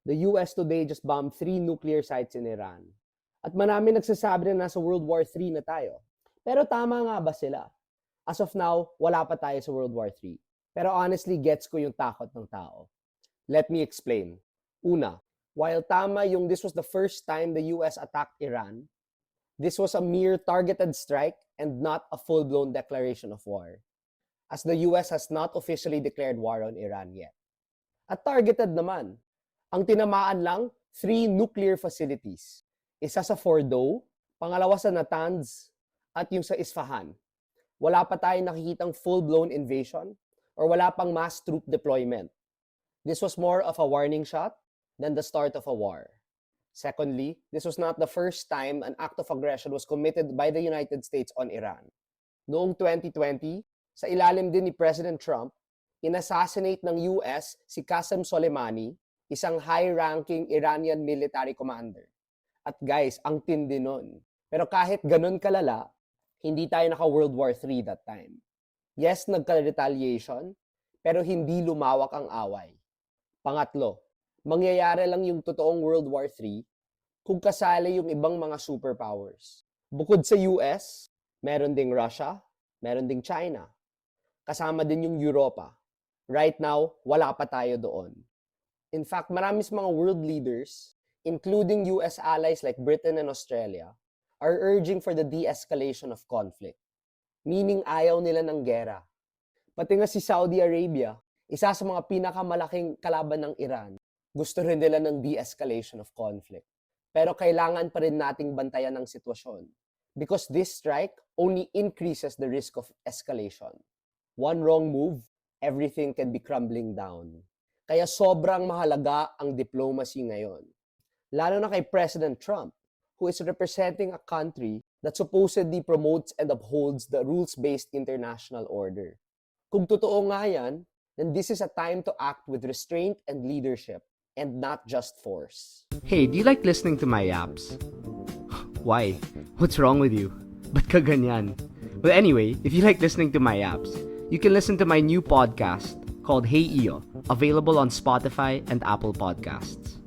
The US today just bombed 3 nuclear sites in Iran. At marami nagsasabi na nasa World War III na tayo. Pero tama nga ba sila? As of now, wala pa tayo sa World War III. Pero honestly, gets ko yung takot ng tao. Let me explain. Una, while tama yung this was the first time the US attacked Iran, this was a mere targeted strike and not a full-blown declaration of war, as the US has not officially declared war on Iran yet. At targeted naman, ang tinamaan lang, 3 nuclear facilities. Isa sa Fordow, pangalawa sa Natanz, at yung sa Isfahan. Wala pa tayong nakikitang full-blown invasion or wala pang mass troop deployment. This was more of a warning shot than the start of a war. Secondly, this was not the first time an act of aggression was committed by the United States on Iran. Noong 2020, sa ilalim din ni President Trump, inassassinate ng US si Qasem Soleimani, isang high-ranking Iranian military commander. At guys, ang tindi nun. Pero kahit ganun kalala, hindi tayo naka-World War III that time. Yes, nagka-retaliation, pero hindi lumawak ang away. Pangatlo, mangyayari lang yung totoong World War III kung kasali yung ibang mga superpowers. Bukod sa US, meron ding Russia, meron ding China. Kasama din yung Europa. Right now, wala pa tayo doon. In fact, marami sa mga world leaders, including US allies like Britain and Australia, are urging for the de-escalation of conflict. Meaning ayaw nila ng gera. Pati nga si Saudi Arabia, isa sa mga pinakamalaking kalaban ng Iran, gusto rin nila ng de-escalation of conflict. Pero kailangan pa rin nating bantayan ang sitwasyon. Because this strike only increases the risk of escalation. One wrong move, everything can be crumbling down. Kaya sobrang mahalaga ang diplomacy ngayon. Lalo na kay President Trump, who is representing a country that supposedly promotes and upholds the rules-based international order. Kung totoo nga yan, then this is a time to act with restraint and leadership, and not just force. Hey, do you like listening to my apps? Why? What's wrong with you? Ba't ka ganyan? Well, anyway, if you like listening to my apps, you can listen to my new podcast called Hey Iyo, available on Spotify and Apple Podcasts.